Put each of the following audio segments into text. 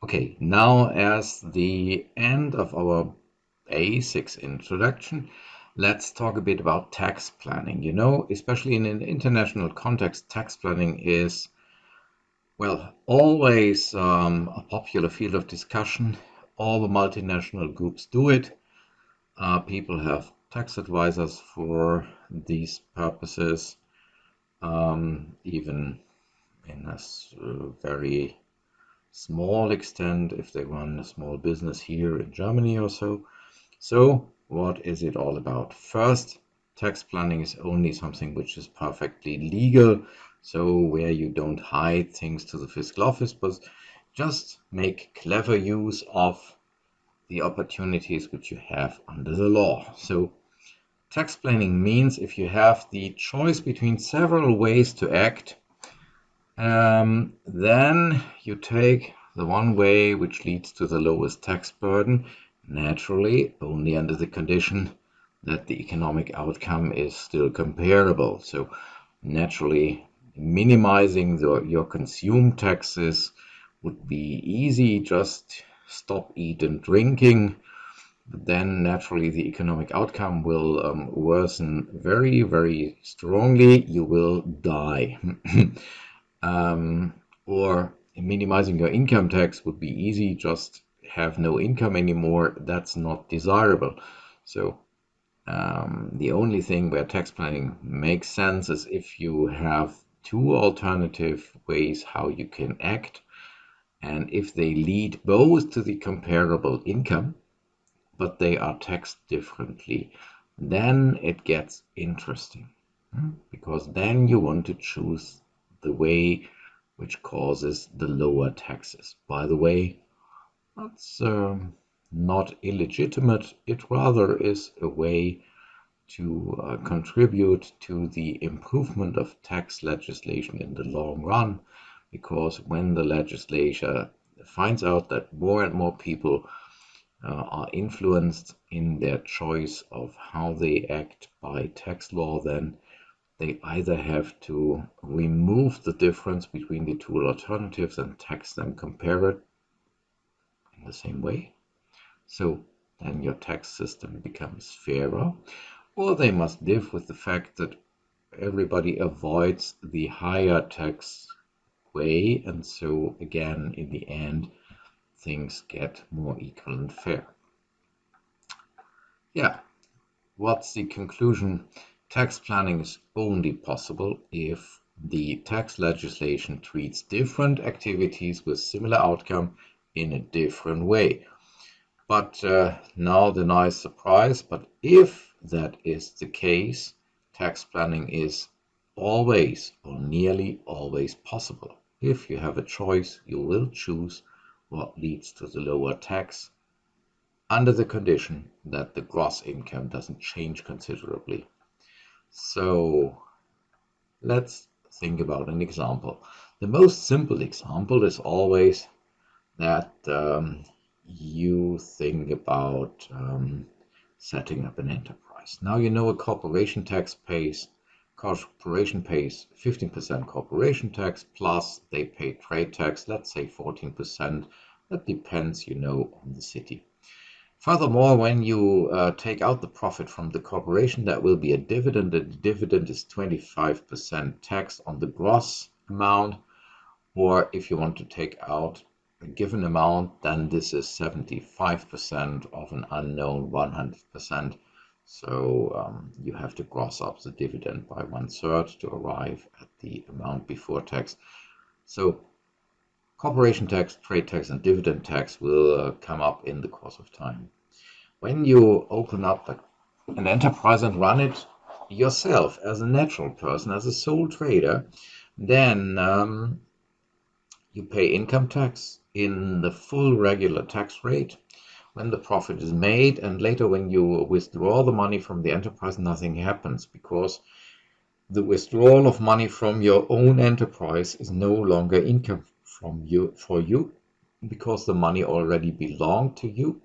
Okay, now as the end of our basics introduction, let's talk a bit about tax planning. You know, especially in an international context, tax planning is, well, always a popular field of discussion. All the multinational groups do it. People have tax advisors for these purposes, even in a very small extent if they run a small business here in Germany or so. So, what is it all about? First, tax planning is only something which is perfectly legal, so where you don't hide things to the fiscal office, but just make clever use of the opportunities which you have under the law. So, tax planning means if you have the choice between several ways to act, then you take the one way which leads to the lowest tax burden, naturally only under the condition that the economic outcome is still comparable. So naturally minimizing your consumed taxes would be easy, just stop eating, drinking. But then naturally the economic outcome will worsen very, very strongly. You will die. Or minimizing your income tax would be easy, just have no income anymore. That's not desirable. So the only thing where tax planning makes sense is if you have two alternative ways how you can act, and if they lead both to the comparable income, but they are taxed differently, then it gets interesting. Because then you want to choose the way which causes the lower taxes. By the way, that's not illegitimate. It rather is a way to contribute to the improvement of tax legislation in the long run, because when the legislature finds out that more and more people are influenced in their choice of how they act by tax law, then they either have to remove the difference between the two alternatives and tax them, compare it in the same way. So then your tax system becomes fairer, or they must live with the fact that everybody avoids the higher tax way, and so again, in the end, things get more equal and fair. Yeah, what's the conclusion? Tax planning is only possible if the tax legislation treats different activities with similar outcome in a different way. But now the nice surprise, but if that is the case, tax planning is always or nearly always possible. If you have a choice, you will choose what leads to the lower tax, under the condition that the gross income doesn't change considerably. So let's think about an example. The most simple example is always that you think about setting up an enterprise. Now you know a corporation pays 15% corporation tax, plus they pay trade tax, let's say 14%. That depends, you know, on the city. Furthermore, when you take out the profit from the corporation, that will be a dividend. And the dividend is 25% tax on the gross amount. Or if you want to take out a given amount, then this is 75% of an unknown 100%. So you have to gross up the dividend by 1/3 to arrive at the amount before tax. So corporation tax, trade tax, and dividend tax will come up in the course of time. When you open up an enterprise and run it yourself as a natural person, as a sole trader, then you pay income tax in the full regular tax rate when the profit is made, and later when you withdraw the money from the enterprise, nothing happens, because the withdrawal of money from your own enterprise is no longer income for you, because the money already belonged to you.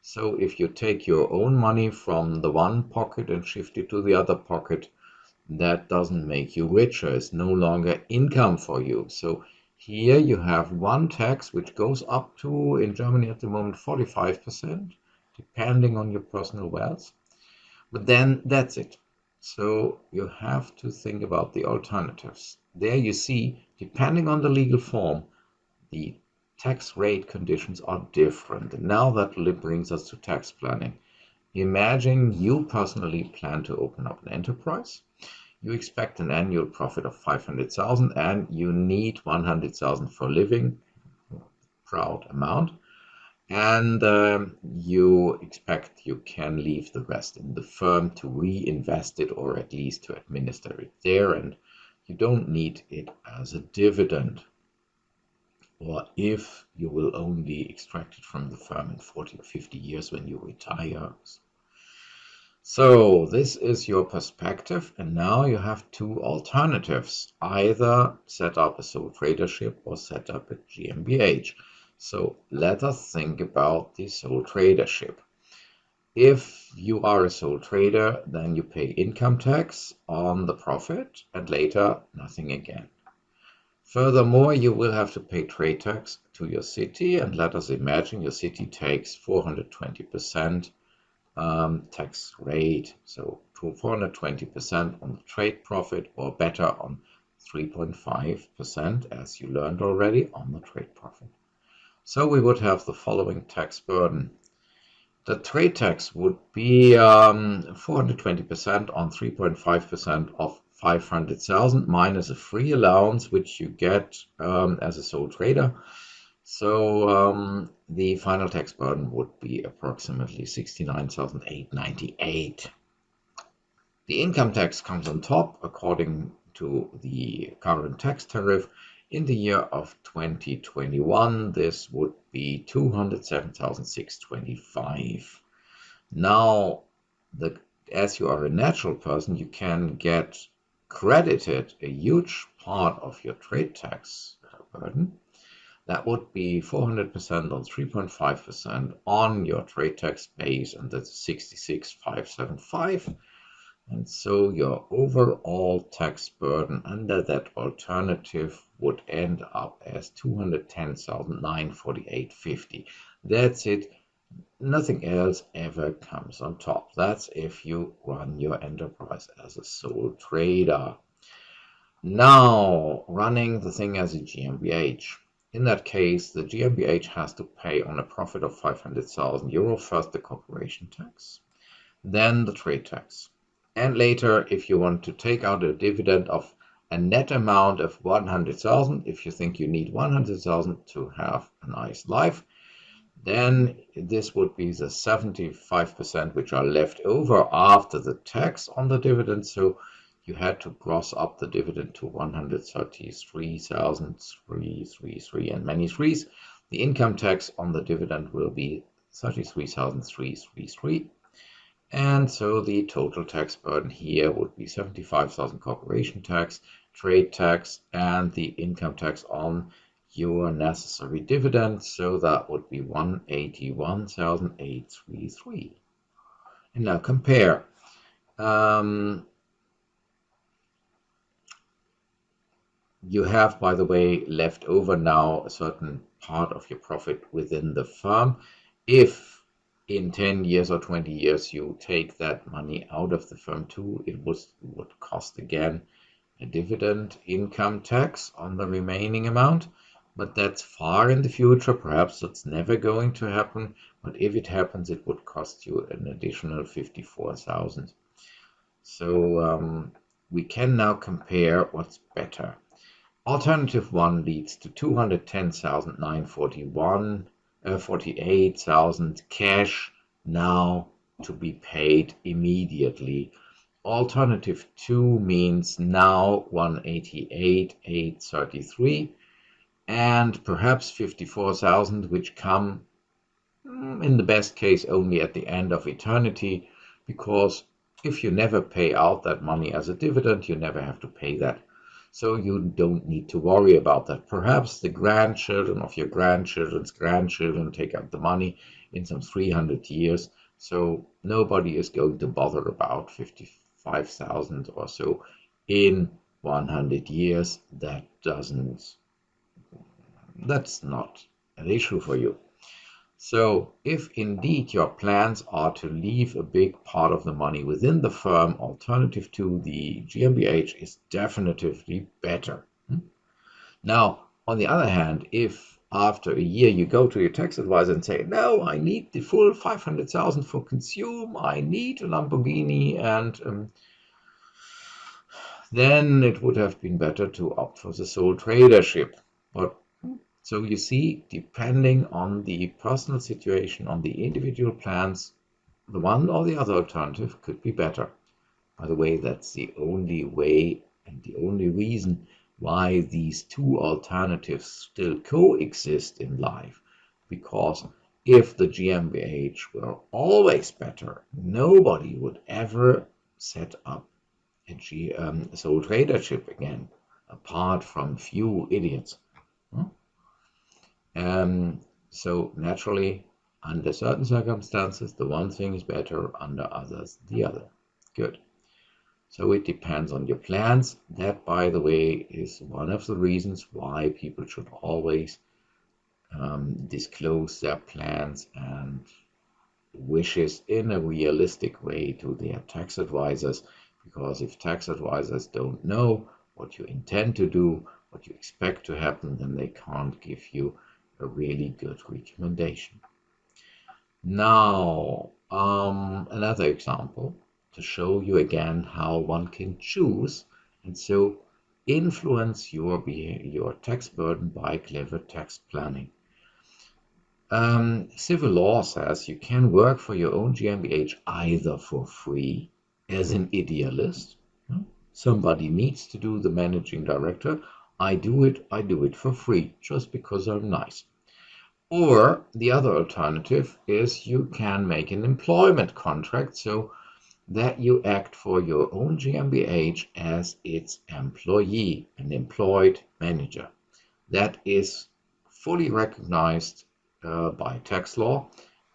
So if you take your own money from the one pocket and shift it to the other pocket, that doesn't make you richer. It's no longer income for you. So Here you have one tax which goes up to, in Germany at the moment, 45%, depending on your personal wealth. But then that's it. So you have to think about the alternatives. There you see, depending on the legal form, the tax rate conditions are different. And now that brings us to tax planning. Imagine you personally plan to open up an enterprise. You expect an annual profit of 500,000 and you need 100,000 for living, proud amount. And you expect you can leave the rest in the firm to reinvest it or at least to administer it there. And you don't need it as a dividend. Or if you will only extract it from the firm in 40 or 50 years when you retire. So this is your perspective, and now you have two alternatives. Either set up a sole tradership or set up a GmbH. So let us think about the sole tradership. If you are a sole trader, then you pay income tax on the profit and later nothing again. Furthermore, you will have to pay trade tax to your city, and let us imagine your city takes 420% tax rate, so to 420% on the trade profit, or better on 3.5%, as you learned already, on the trade profit. So we would have the following tax burden. The trade tax would be 420% on 3.5% of 500,000 minus a free allowance which you get as a sole trader. So the final tax burden would be approximately 69,898. The income tax comes on top according to the current tax tariff. In the year of 2021, this would be 207,625. Now, as you are a natural person, you can get credited a huge part of your trade tax burden. That would be 400% on 3.5% on your trade tax base, and that's 66,575. And so your overall tax burden under that alternative would end up as 210,948.50. That's it. Nothing else ever comes on top. That's if you run your enterprise as a sole trader. Now, running the thing as a GmbH. In that case, the GmbH has to pay on a profit of 500,000 euro first the corporation tax, then the trade tax. And later, if you want to take out a dividend of a net amount of 100,000, if you think you need 100,000 to have a nice life, then this would be the 75% which are left over after the tax on the dividend. So you had to gross up the dividend to 133,333 and many threes. The income tax on the dividend will be 33,333. And so the total tax burden here would be 75,000 corporation tax, trade tax, and the income tax on your necessary dividend. So that would be 181,833. And now compare. You have, by the way, left over now a certain part of your profit within the firm. If in 10 years or 20 years you take that money out of the firm too, it would cost again a dividend income tax on the remaining amount. But that's far in the future. Perhaps that's never going to happen. But if it happens, it would cost you an additional 54,000. So we can now compare what's better. Alternative 1 leads to 210,948,000 cash now to be paid immediately. Alternative 2 means now 188,833 and perhaps 54,000, which come in the best case only at the end of eternity, because if you never pay out that money as a dividend, you never have to pay that. So you don't need to worry about that. Perhaps the grandchildren of your grandchildren's grandchildren take out the money in some 300 years. So nobody is going to bother about 55,000 or so in 100 years. That doesn't That's not an issue for you. So if indeed your plans are to leave a big part of the money within the firm, alternative to the GmbH is definitively better. Now, on the other hand, if after a year you go to your tax advisor and say, no, I need the full 500,000 for consume, I need a Lamborghini, and then it would have been better to opt for the sole tradership. But so you see, depending on the personal situation, on the individual plans, the one or the other alternative could be better. By the way, that's the only way and the only reason why these two alternatives still coexist in life. Because if the GmbH were always better, nobody would ever set up a sole tradership again, apart from few idiots. So naturally, under certain circumstances, the one thing is better, under others, the other. Good. So it depends on your plans. That, by the way, is one of the reasons why people should always disclose their plans and wishes in a realistic way to their tax advisors, because if tax advisors don't know what you intend to do, what you expect to happen, then they can't give you a really good recommendation. Now, another example to show you again how one can choose and so influence your tax burden by clever tax planning. Civil law says you can work for your own GmbH either for free as an idealist. Somebody needs to do the managing director. I do it for free just because I'm nice. Or the other alternative is you can make an employment contract so that you act for your own GmbH as its employee, an employed manager. That is fully recognized by tax law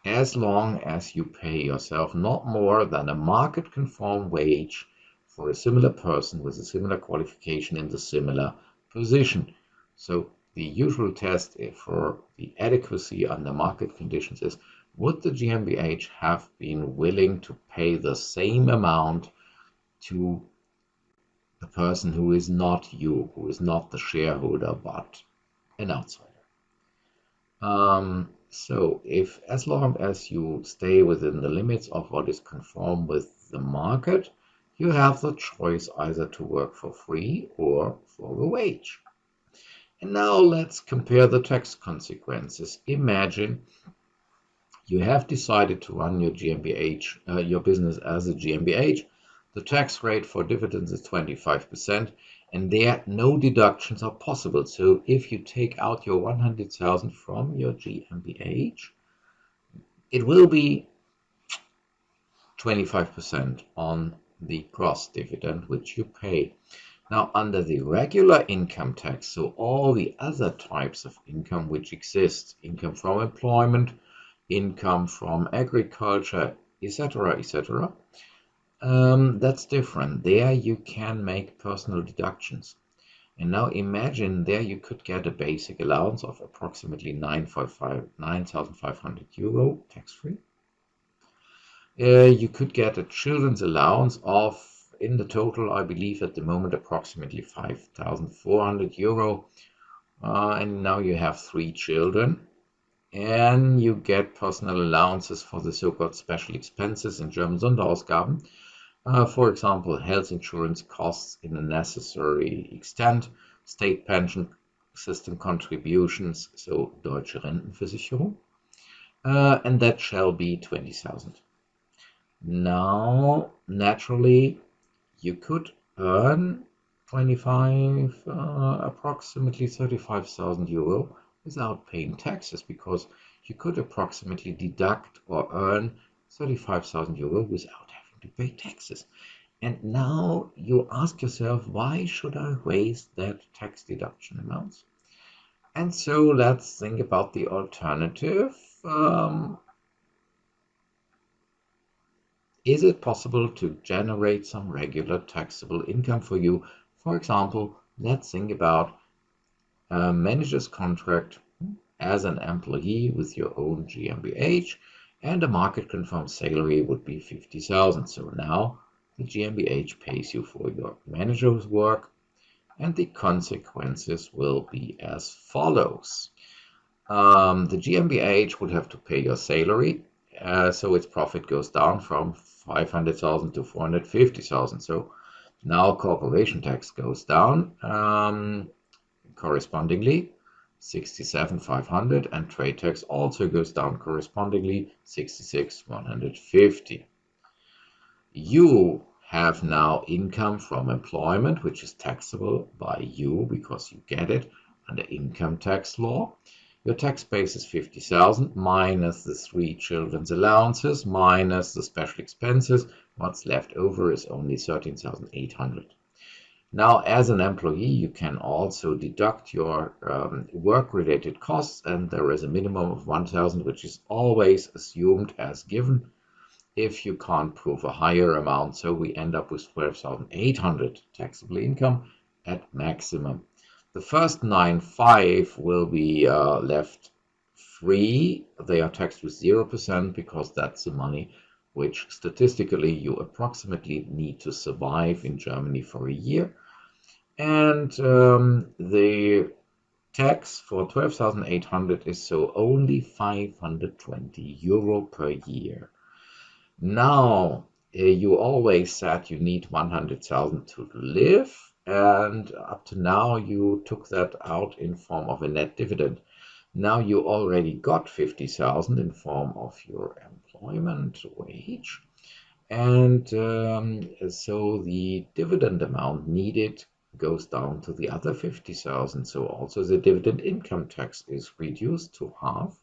as long as you pay yourself not more than a market-conformed wage for a similar person with a similar qualification in the similar position. So the usual test for the adequacy under market conditions is, would the GmbH have been willing to pay the same amount to the person who is not you, who is not the shareholder, but an outsider? So if as long as you stay within the limits of what is conform with the market, you have the choice either to work for free or for a wage. And now let's compare the tax consequences. Imagine you have decided to run your GmbH, your business as a GmbH. The tax rate for dividends is 25%, and there no deductions are possible. So if you take out your 100,000 from your GmbH, it will be 25% on the gross dividend which you pay. Now, under the regular income tax, so all the other types of income which exist, income from employment, income from agriculture, etc., etc., that's different. There you can make personal deductions. And now imagine there you could get a basic allowance of approximately 9,500 euro tax-free. You could get a children's allowance of, in the total, I believe at the moment, approximately 5,400 euro. And now you have 3 children. And you get personal allowances for the so-called special expenses, in German Sonderausgaben. For example, health insurance costs in a necessary extent, state pension system contributions, so Deutsche Rentenversicherung, and that shall be 20,000. Now, naturally, you could earn approximately 35,000 euro without paying taxes, because you could approximately deduct or earn 35,000 euro without having to pay taxes. And now you ask yourself, why should I waste that tax deduction amounts? And so let's think about the alternative. Is it possible to generate some regular taxable income for you? For example, let's think about manager's contract as an employee with your own GmbH, and a market confirmed salary would be 50,000. So now the GmbH pays you for your manager's work, and the consequences will be as follows. The GmbH would have to pay your salary, so its profit goes down from 500,000 to 450,000. So now corporation tax goes down correspondingly, 67,500, and trade tax also goes down correspondingly, 66,150. You have now income from employment, which is taxable by you because you get it under income tax law. Your tax base is 50,000 minus the 3 children's allowances minus the special expenses. What's left over is only 13,800. Now, as an employee, you can also deduct your work-related costs, and there is a minimum of 1,000, which is always assumed as given if you can't prove a higher amount. So we end up with 12,800 taxable income at maximum. The first 9,500 will be left free. They are taxed with 0% because that's the money which statistically you approximately need to survive in Germany for a year. And the tax for 12,800 is so only 520 euro per year. Now, you always said you need 100,000 to live, and up to now you took that out in form of a net dividend. Now you already got 50,000 in form of your employment wage, and so the dividend amount needed goes down to the other 50,000. So also the dividend income tax is reduced to half.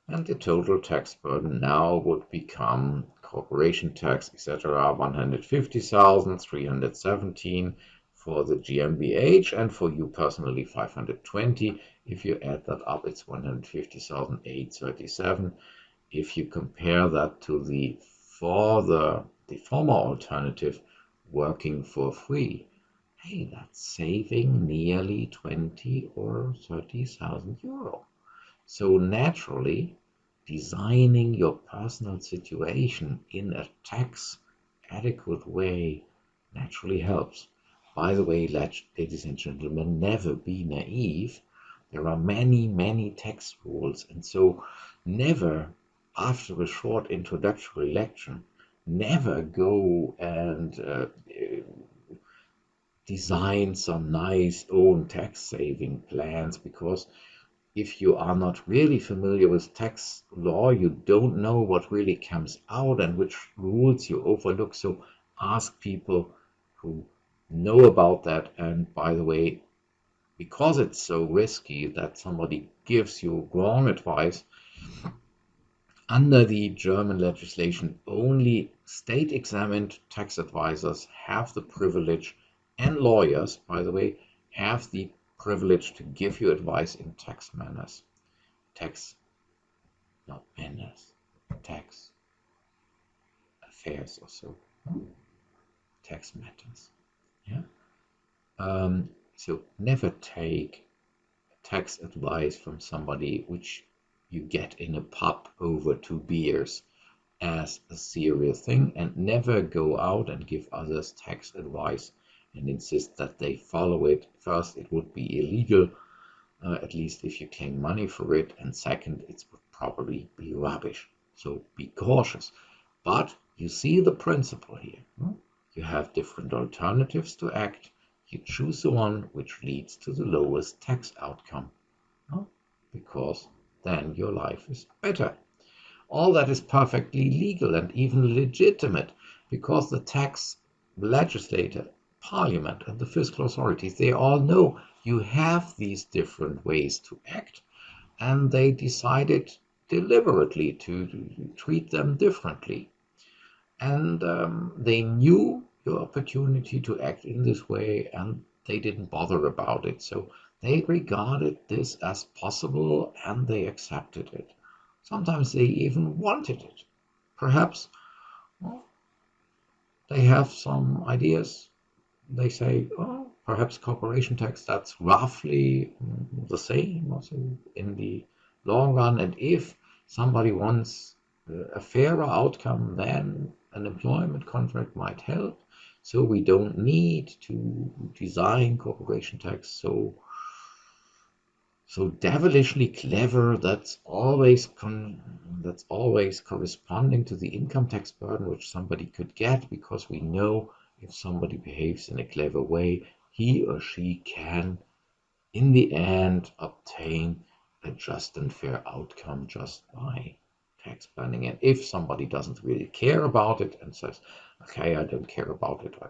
And the total tax burden now would become corporation tax, etc., 150,000, 317 for the GmbH, and for you personally 520. If you add that up, it's 150,837. If you compare that to the former alternative, working for free, hey, that's saving nearly 20 or 30,000 euro. So naturally, designing your personal situation in a tax adequate way naturally helps. By the way, ladies and gentlemen, never be naive. There are many, many tax rules, and so never, after a short introductory lecture, never go and design some nice own tax saving plans, because if you are not really familiar with tax law, you don't know what really comes out and which rules you overlook. So ask people who know about that. And by the way, because it's so risky that somebody gives you wrong advice, under the German legislation, only state-examined tax advisors have the privilege, and lawyers, by the way, have the privilege to give you advice in tax manners. Not manners, tax affairs or so, tax matters. Yeah. So never take tax advice from somebody which you get in a pub over 2 beers as a serious thing, and never go out and give others tax advice and insist that they follow it. First, it would be illegal, at least if you claim money for it, and second, it would probably be rubbish. So be cautious. But you see the principle here. You have different alternatives to act. You choose the one which leads to the lowest tax outcome, because then your life is better. All that is perfectly legal and even legitimate, because the tax legislator, parliament, and the fiscal authorities, they all know you have these different ways to act, and they decided deliberately to treat them differently. And they knew your opportunity to act in this way, and they didn't bother about it. So they regarded this as possible, and they accepted it. Sometimes they even wanted it. Perhaps they have some ideas. They say, oh, perhaps corporation tax, that's roughly the same also in the long run. And if somebody wants a fairer outcome, then an employment contract might help. So we don't need to design corporation tax so devilishly clever that's always corresponding to the income tax burden which somebody could get, because we know if somebody behaves in a clever way, he or she can in the end obtain a just and fair outcome just by tax planning. And if somebody doesn't really care about it and says, okay, I don't care about it, I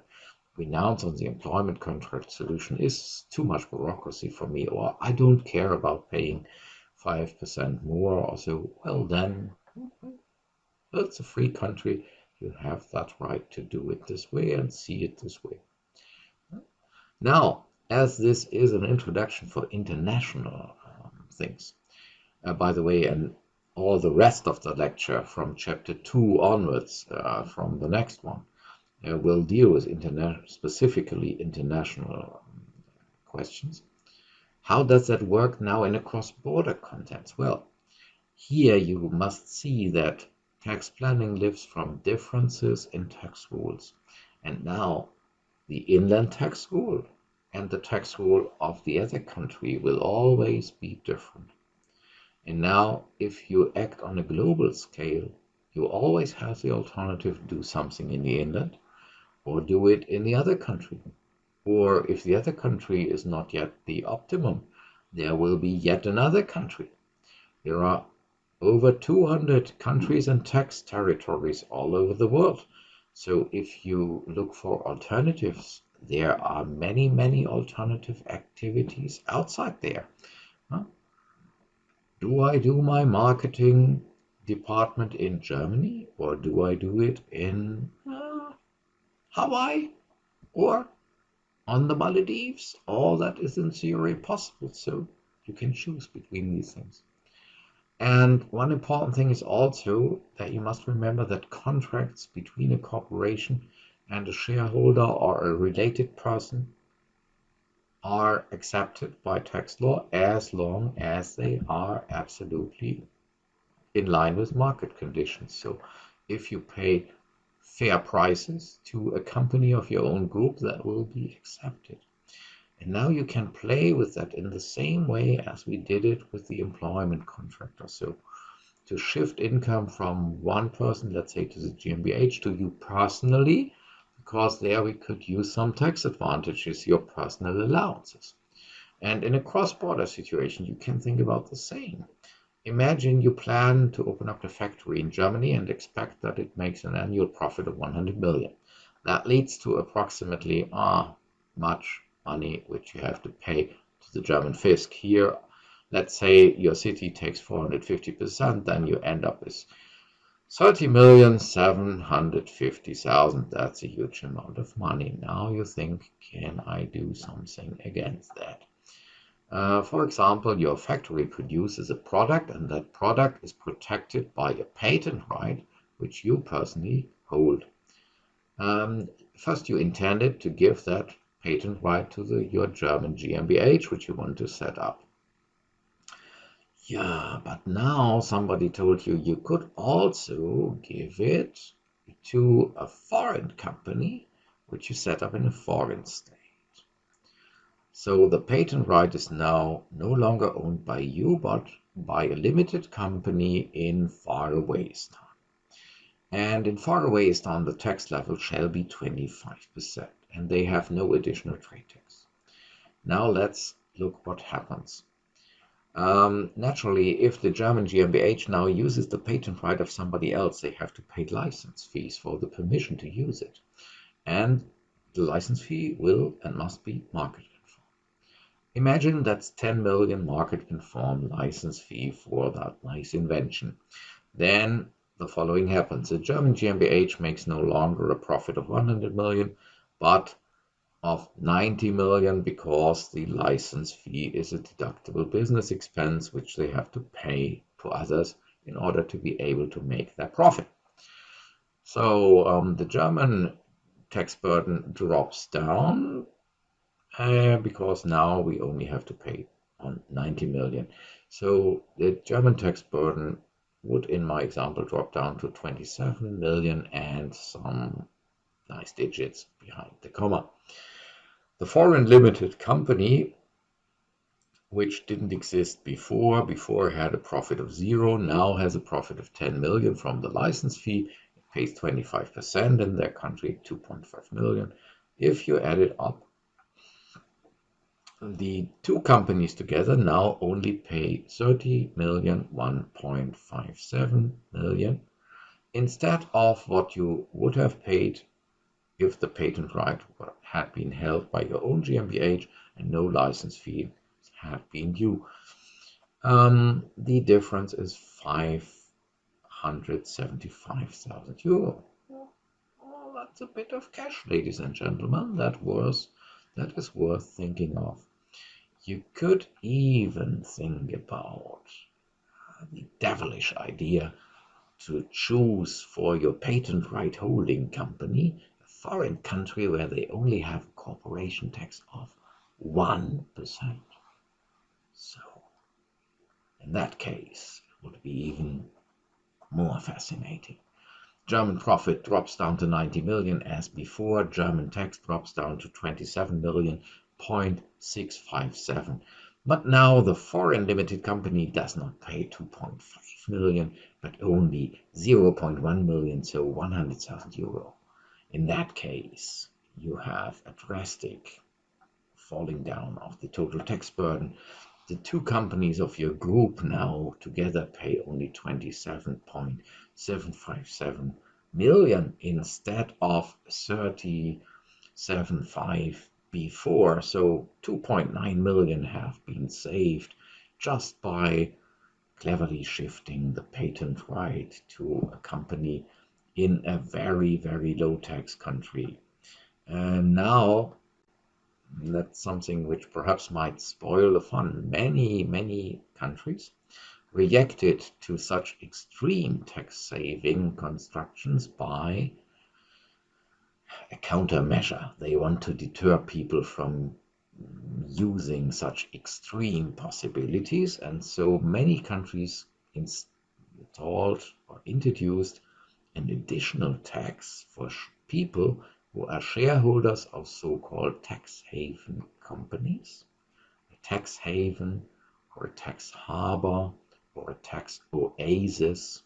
renounce on the employment contract solution, is too much bureaucracy for me, or I don't care about paying 5% more or so, well then, it's a free country. You have that right to do it this way and see it this way. Now, as this is an introduction for international things, by the way, and all the rest of the lecture from chapter 2 onwards, from the next one, will deal with specifically international questions. How does that work now in a cross-border context? Well, here you must see that tax planning lives from differences in tax rules. And now the inland tax rule and the tax rule of the other country will always be different. And now, if you act on a global scale, you always have the alternative to do something in the inland or do it in the other country. Or if the other country is not yet the optimum, there will be yet another country. There are over 200 countries and tax territories all over the world. So if you look for alternatives, there are many, many alternative activities outside there. Do I do my marketing department in Germany, or do I do it in Hawaii or on the Maldives? All that is in theory possible, so you can choose between these things. And one important thing is also that you must remember that contracts between a corporation and a shareholder or a related person are accepted by tax law as long as they are absolutely in line with market conditions. So if you pay fair prices to a company of your own group, that will be accepted. And now you can play with that in the same way as we did it with the employment contractor. So to shift income from one person, let's say to the GmbH, to you personally, because there we could use some tax advantages, your personal allowances. And in a cross-border situation, you can think about the same. Imagine you plan to open up a factory in Germany and expect that it makes an annual profit of 100 million. That leads to approximately much money which you have to pay to the German fisc. Here, let's say your city takes 450%, then you end up with 30,750,000. That's a huge amount of money. Now you think, can I do something against that? For example, your factory produces a product, and that product is protected by a patent right, which you personally hold. First, you intended to give that patent right to your German GmbH, which you want to set up. Yeah, but now somebody told you you could also give it to a foreign company, which you set up in a foreign state. So the patent right is now no longer owned by you, but by a limited company in Faroestan. And in Faroestan, the tax level shall be 25%, and they have no additional trade tax. Now let's look what happens. Naturally, if the German GmbH now uses the patent right of somebody else, they have to pay license fees for the permission to use it. And the license fee will and must be market conform. Imagine that's 10 million market conform license fee for that nice invention. Then the following happens. The German GmbH makes no longer a profit of 100 million, but of 90 million, because the license fee is a deductible business expense which they have to pay to others in order to be able to make their profit. So the German tax burden drops down, because now we only have to pay on 90 million. So the German tax burden would, in my example, drop down to 27 million and some nice digits behind the comma. The foreign limited company, which didn't exist before had a profit of 0, now has a profit of 10 million from the license fee. It pays 25% in their country, 2.5 million. If you add it up, the two companies together now only pay 30 million, 1.57 million, instead of what you would have paid if the patent right had been held by your own GmbH and no license fee had been due. The difference is 575,000 euro. Oh, that's a bit of cash, ladies and gentlemen. That is worth thinking of. You could even think about the devilish idea to choose for your patent right holding company a foreign country where they only have corporation tax of 1%. So, in that case, it would be even more fascinating. German profit drops down to 90 million as before. German tax drops down to 27 million, 0.657. But now the foreign limited company does not pay 2.5 million, but only 0.1 million, so 100,000 euro. In that case, you have a drastic falling down of the total tax burden. The two companies of your group now together pay only 27.757 million instead of 37.5 before. So 2.9 million have been saved just by cleverly shifting the patent right to a company in a very, very low tax country. And now that's something which perhaps might spoil the fun. Many countries reacted to such extreme tax saving constructions by a countermeasure. They want to deter people from using such extreme possibilities, and so many countries installed or introduced an additional tax for people who are shareholders of so-called tax haven companies. A tax haven or a tax harbor or a tax oasis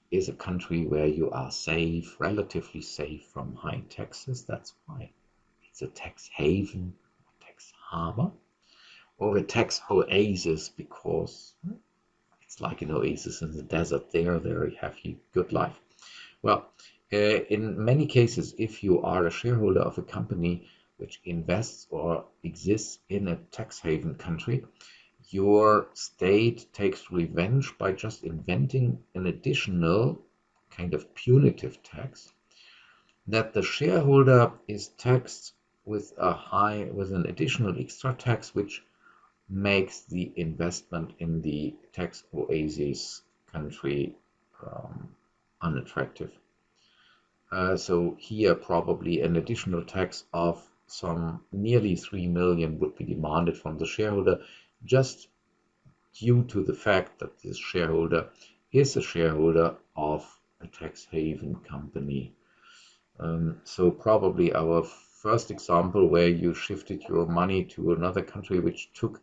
is a country where you are safe, relatively safe from high taxes. That's why it's a tax haven, a tax harbor, or a tax oasis because it's like an oasis in the desert. There you have a good life. Well, in many cases, if you are a shareholder of a company which invests or exists in a tax haven country, your state takes revenge by just inventing an additional kind of punitive tax that the shareholder is taxed with an additional extra tax which makes the investment in the tax oasis country unattractive. So here probably an additional tax of some nearly 3 million would be demanded from the shareholder just due to the fact that this shareholder is a shareholder of a tax haven company. So probably our first example where you shifted your money to another country which took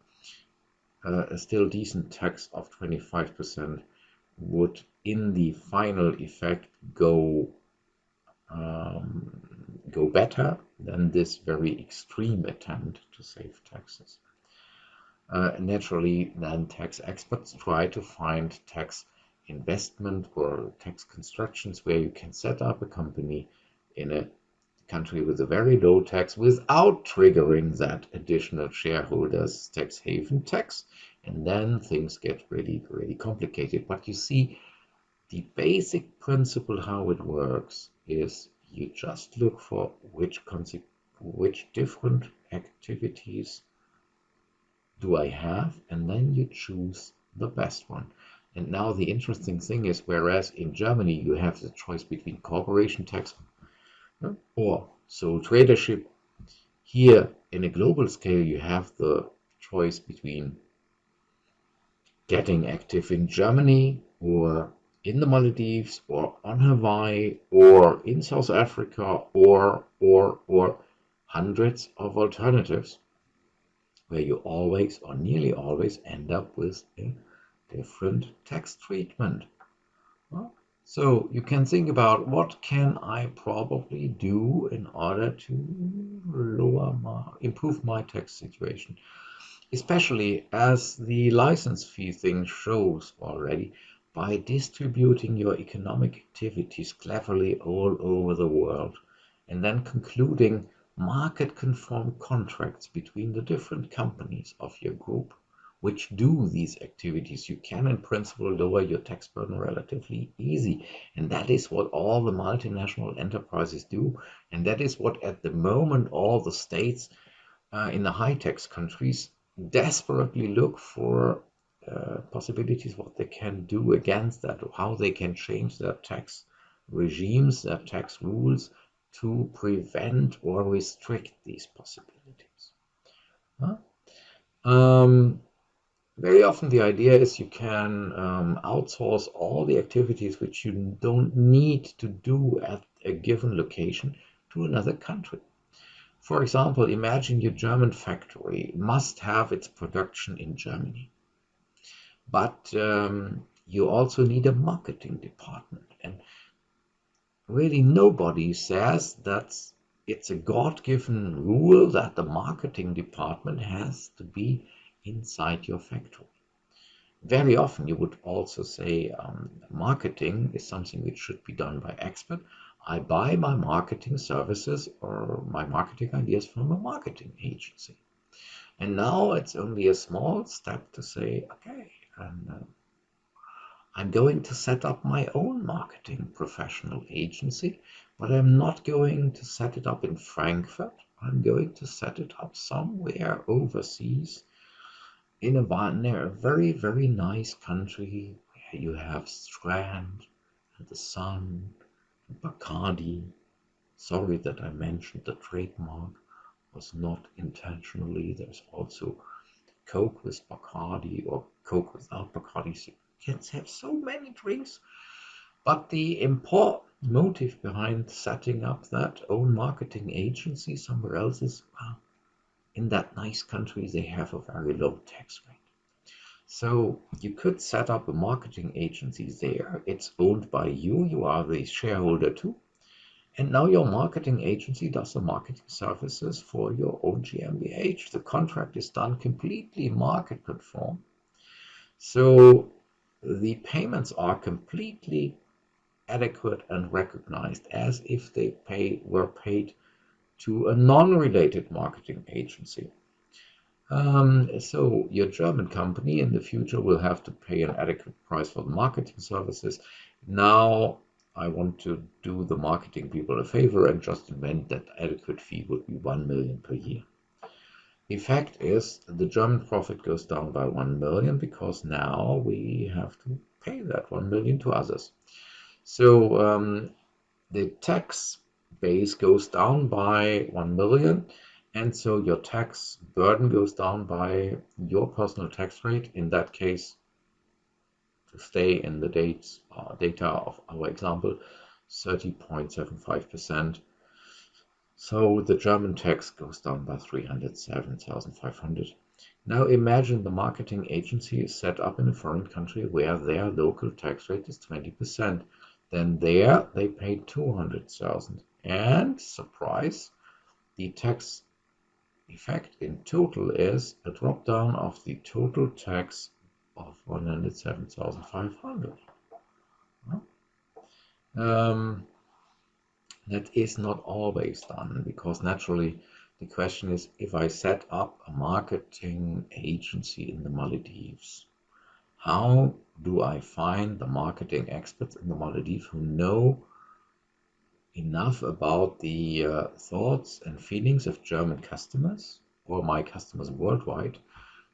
a still decent tax of 25% would in the final effect go better than this very extreme attempt to save taxes. Naturally, then tax experts try to find tax investment or tax constructions where you can set up a company in a country with a very low tax without triggering that additional shareholders tax haven tax, and then things get really, really complicated. But you see, the basic principle how it works is you just look for which different activities do I have, and then you choose the best one. And now the interesting thing is, whereas in Germany you have the choice between corporation tax or sole tradership, here in a global scale, you have the choice between getting active in Germany or in the Maldives or on Hawaii or in South Africa or hundreds of alternatives where you always or nearly always end up with a different tax treatment. Well, so you can think about what can I probably do in order to improve my tax situation, especially as the license fee thing shows already, by distributing your economic activities cleverly all over the world and then concluding market-conform contracts between the different companies of your group which do these activities. You can in principle lower your tax burden relatively easy, and that is what all the multinational enterprises do, and that is what at the moment all the states in the high tax countries desperately look for possibilities what they can do against that, how they can change their tax regimes, their tax rules to prevent or restrict these possibilities. Huh? Very often the idea is you can outsource all the activities which you don't need to do at a given location to another country. For example, imagine your German factory must have its production in Germany, but you also need a marketing department. And really nobody says that it's a God-given rule that the marketing department has to be inside your factory. Very often you would also say marketing is something which should be done by expert. I buy my marketing services or my marketing ideas from a marketing agency. And now it's only a small step to say, okay, and I'm going to set up my own marketing professional agency, but I'm not going to set it up in Frankfurt. I'm going to set it up somewhere overseas in a very, very nice country where you have strand and the sun and Bacardi. Sorry that I mentioned the trademark, was not intentionally. There's also Coke with Bacardi or Coke without Bacardi. So you can have so many drinks. But the important motive behind setting up that own marketing agency somewhere else is, well, in that nice country, they have a very low tax rate. So you could set up a marketing agency there. It's owned by you. You are the shareholder too. And now your marketing agency does the marketing services for your own GmbH. The contract is done completely market conform. So the payments are completely adequate and recognized as if they were paid to a non-related marketing agency. So your German company in the future will have to pay an adequate price for the marketing services. Now I want to do the marketing people a favor and just invent that adequate fee would be 1 million per year. The fact is the German profit goes down by 1 million because now we have to pay that 1 million to others. So the tax base goes down by 1 million, and so your tax burden goes down by your personal tax rate, in that case, to stay in the data of our example, 30.75%. So the German tax goes down by 307,500. Now imagine the marketing agency is set up in a foreign country where their local tax rate is 20%. Then there they pay 200,000. And surprise, the tax effect in total is a drop down of the total tax of 107,500. That is not always done, because naturally the question is, if I set up a marketing agency in the Maldives, how do I find the marketing experts in the Maldives who know enough about the thoughts and feelings of German customers or my customers worldwide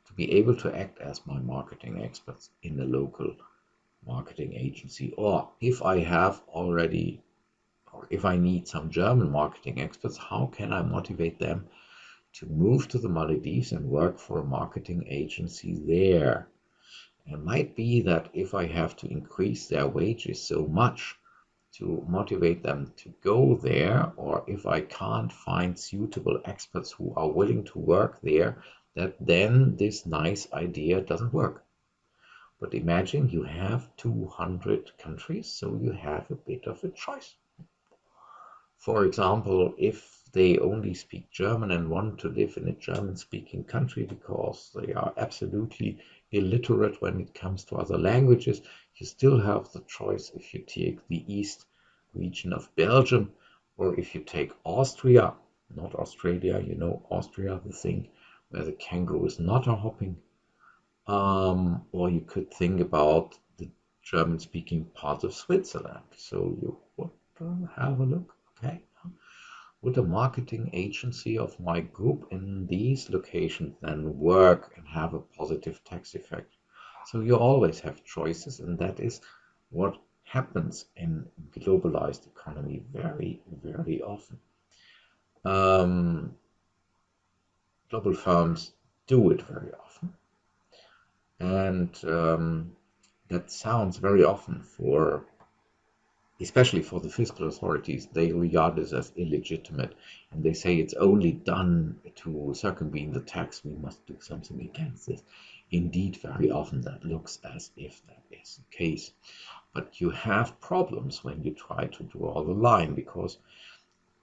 to be able to act as my marketing experts in the local marketing agency? Or if I have already, or if I need some German marketing experts, how can I motivate them to move to the Maldives and work for a marketing agency there. It might be that if I have to increase their wages so much to motivate them to go there, or if I can't find suitable experts who are willing to work there, that then this nice idea doesn't work. But imagine you have 200 countries, so you have a bit of a choice. For example, if they only speak German and want to live in a German-speaking country because they are absolutely illiterate when it comes to other languages, you still have the choice if you take the east region of Belgium, or if you take Austria, not Australia, Austria, the thing where the kangaroo is not a hopping. Or you could think about the German-speaking part of Switzerland. So you would have a look, okay? Would a marketing agency of my group in these locations then work and have a positive tax effect? So you always have choices, and that is what happens in globalized economy very, very often. Global firms do it very often, and that sounds very often especially for the fiscal authorities, they regard this as illegitimate, and they say it's only done to circumvent the tax. We must do something against this. Indeed, very often that looks as if that is the case. But you have problems when you try to draw the line, because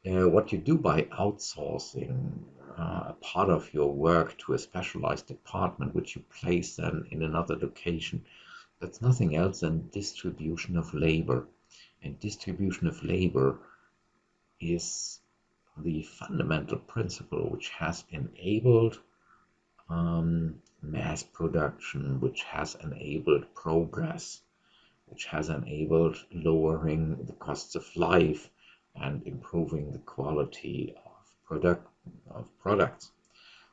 what you do by outsourcing a part of your work to a specialized department, which you place then in another location, that's nothing else than distribution of labor. And distribution of labor is the fundamental principle which has enabled mass production, which has enabled progress, which has enabled lowering the costs of life and improving the quality of products.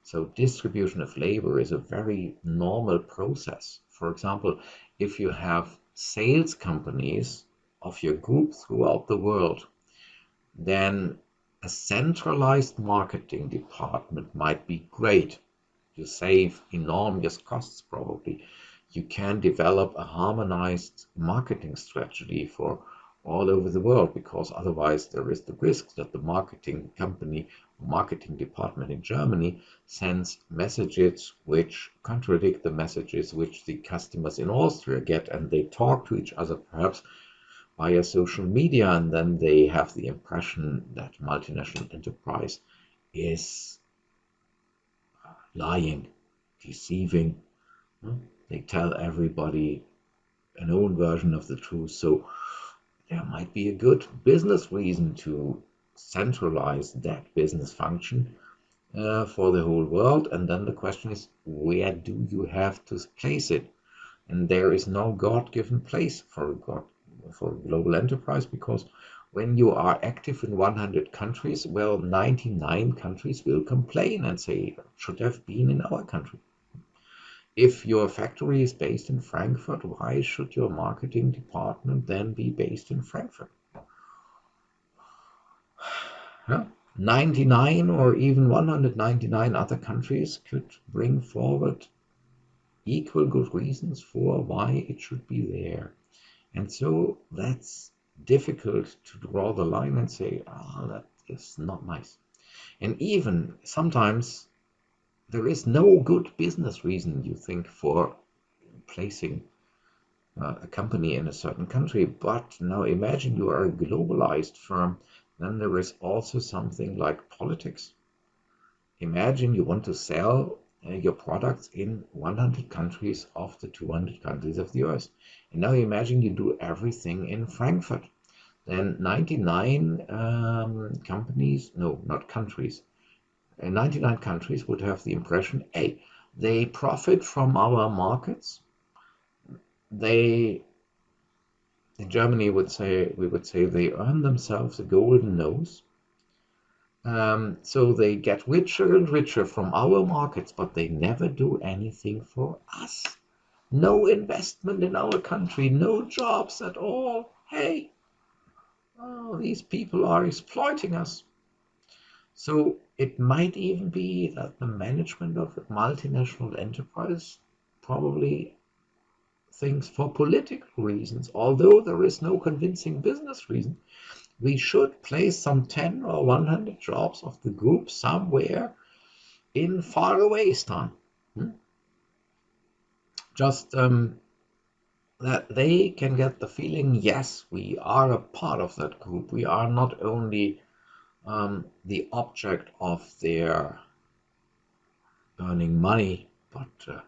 So distribution of labor is a very normal process. For example, if you have sales companies of your group throughout the world, then a centralized marketing department might be great. You save enormous costs probably. You can develop a harmonized marketing strategy for all over the world, because otherwise there is the risk that the marketing company, marketing department in Germany sends messages which contradict the messages which the customers in Austria get, and they talk to each other perhaps via social media, and then they have the impression that multinational enterprise is lying, deceiving. They tell everybody an own version of the truth. So there might be a good business reason to centralize that business function for the whole world. And then the question is, where do you have to place it? And there is no God-given place for global enterprise, because when you are active in 100 countries, well, 99 countries will complain and say it should have been in our country. If your factory is based in Frankfurt, why should your marketing department then be based in Frankfurt? 99 or even 199 other countries could bring forward equal good reasons for why it should be there. And so that's difficult to draw the line and say, that is not nice. And even sometimes there is no good business reason, you think, for placing a company in a certain country. But now imagine you are a globalized firm, then there is also something like politics. Imagine you want to sell your products in 100 countries of the 200 countries of the earth. And now imagine you do everything in Frankfurt. Then 99 companies, no, not countries, 99 countries would have the impression, hey, they profit from our markets. In Germany we would say they earn themselves a golden nose. So they get richer and richer from our markets, but they never do anything for us. No investment in our country, no jobs at all. Hey, these people are exploiting us. So it might even be that the management of a multinational enterprise probably thinks, for political reasons, although there is no convincing business reason, we should place some 10 or 100 jobs of the group somewhere in farawayistan. Just that they can get the feeling, yes, we are a part of that group. We are not only the object of their earning money, but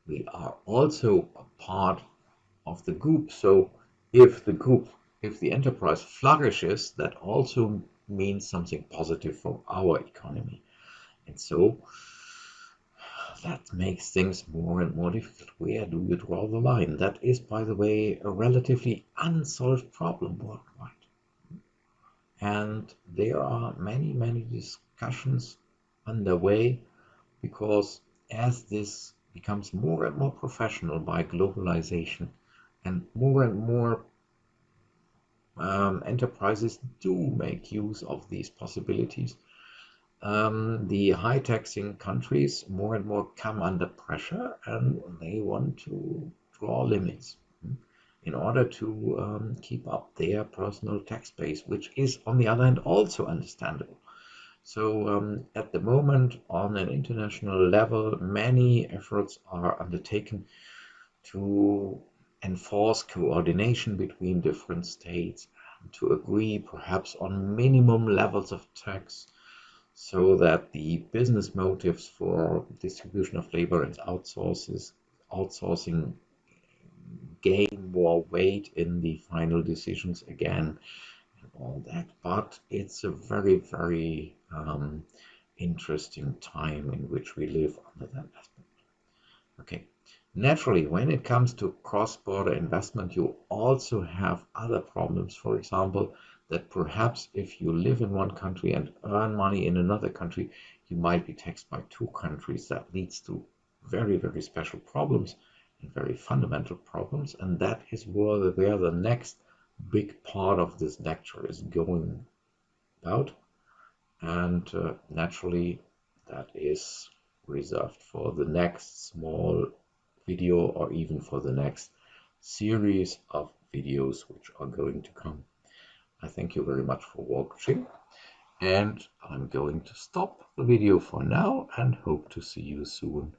we are also a part of the group. So if the group, if the enterprise flourishes, that also means something positive for our economy. And so that makes things more and more difficult. Where do you draw the line? That is, by the way, a relatively unsolved problem worldwide. And there are many, many discussions underway because as this becomes more and more professional by globalization and more enterprises do make use of these possibilities, the high taxing countries more and more come under pressure and they want to draw limits in order to keep up their personal tax base, which is, on the other hand, also understandable. So, at the moment, on an international level, many efforts are undertaken to enforce coordination between different states, to agree perhaps on minimum levels of tax so that the business motives for distribution of labor and outsourcing gain more weight in the final decisions again and all that. But it's a very, very interesting time in which we live under that aspect. Okay. Naturally, when it comes to cross-border investment, you also have other problems. For example, that perhaps if you live in one country and earn money in another country, you might be taxed by two countries. That leads to very, very special problems and very fundamental problems. And that is where the next big part of this lecture is going about. And naturally, that is reserved for the next small video or even for the next series of videos which are going to come. I thank you very much for watching, and I'm going to stop the video for now and hope to see you soon